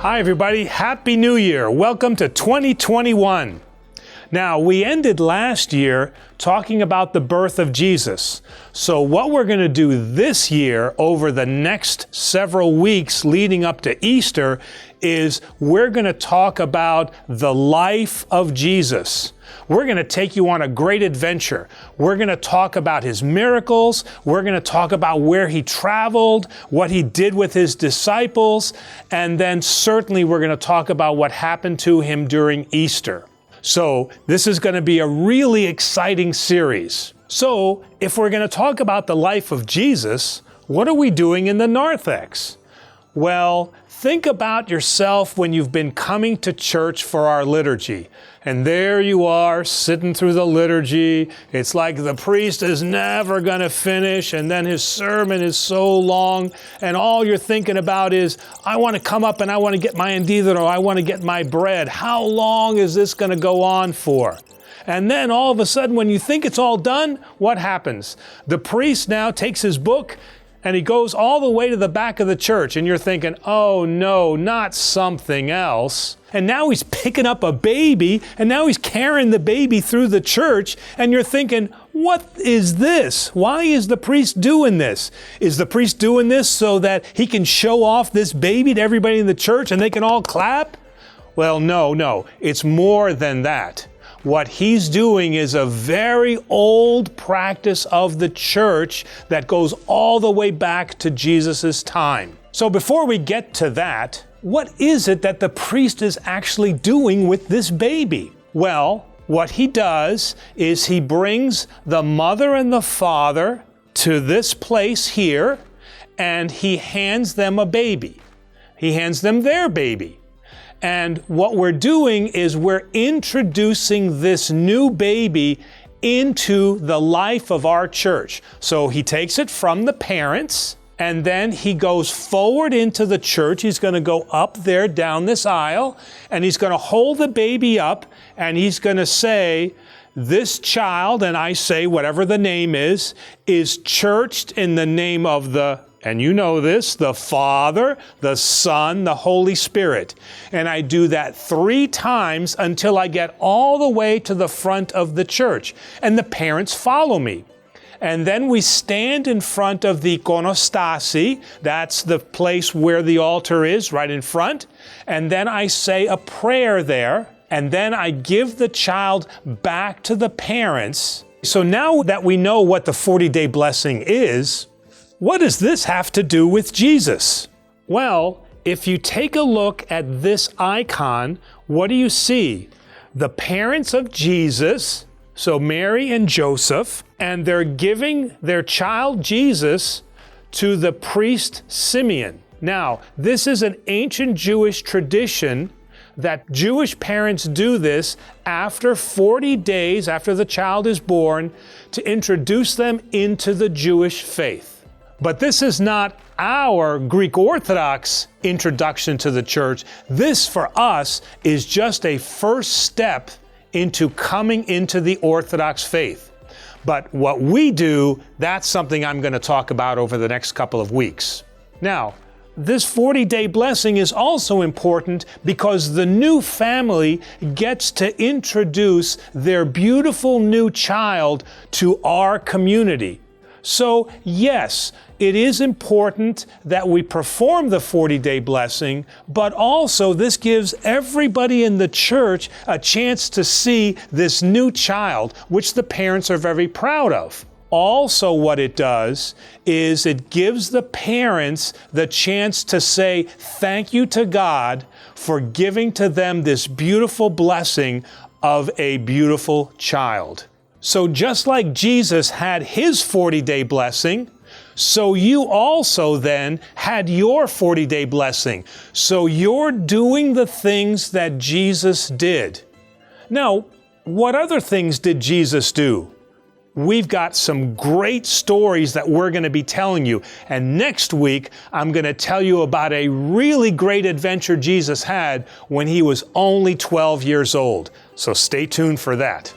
Hi everybody, Happy New Year. Welcome to 2021. Now, we ended last year talking about the birth of Jesus. So what we're going to do this year over the next several weeks leading up to Easter is we're going to talk about the life of Jesus. We're going to take you on a great adventure. We're going to talk about his miracles. We're going to talk about where he traveled, what he did with his disciples, and then certainly we're going to talk about what happened to him during Easter. So this is going to be a really exciting series. So if we're going to talk about the life of Jesus, what are we doing in the narthex? Well, think about yourself when you've been coming to church for our liturgy. And there you are sitting through the liturgy. It's like the priest is never going to finish, and then his sermon is so long, and all you're thinking about is, I want to come up and I want to get my endido, I want to get my bread. How long is this going to go on for? And then all of a sudden, when you think it's all done, what happens? The priest now takes his book and he goes all the way to the back of the church, and you're thinking, oh no, not something else. And now he's picking up a baby, and now he's carrying the baby through the church, and you're thinking, what is this? Why is the priest doing this? Is the priest doing this so that he can show off this baby to everybody in the church and they can all clap? Well, no, it's more than that. What he's doing is a very old practice of the church that goes all the way back to Jesus' time. So before we get to that, what is it that the priest is actually doing with this baby? Well, what he does is he brings the mother and the father to this place here, and he hands them a baby. He hands them their baby. And what we're doing is we're introducing this new baby into the life of our church. So he takes it from the parents, and then he goes forward into the church. He's going to go up there down this aisle, and he's going to hold the baby up, and he's going to say, this child, and I say whatever the name is churched in the name of the, and you know this, the Father, the Son, the Holy Spirit. And I do that 3 times until I get all the way to the front of the church. And the parents follow me. And then we stand in front of the iconostasi. That's the place where the altar is, right in front. And then I say a prayer there. And then I give the child back to the parents. So now that we know what the 40-day blessing is, what does this have to do with Jesus? Well, if you take a look at this icon, what do you see? The parents of Jesus, so Mary and Joseph, and they're giving their child Jesus to the priest Simeon. Now, this is an ancient Jewish tradition that Jewish parents do this after 40 days after the child is born to introduce them into the Jewish faith. But this is not our Greek Orthodox introduction to the church. This, for us, is just a first step into coming into the Orthodox faith. But what we do, that's something I'm going to talk about over the next couple of weeks. Now, this 40-day blessing is also important because the new family gets to introduce their beautiful new child to our community. So yes, it is important that we perform the 40-day blessing, but also this gives everybody in the church a chance to see this new child, which the parents are very proud of. Also, what it does is it gives the parents the chance to say thank you to God for giving to them this beautiful blessing of a beautiful child. So just like Jesus had his 40-day blessing, so you also then had your 40-day blessing. So you're doing the things that Jesus did. Now, what other things did Jesus do? We've got some great stories that we're going to be telling you. And next week, I'm going to tell you about a really great adventure Jesus had when he was only 12 years old. So stay tuned for that.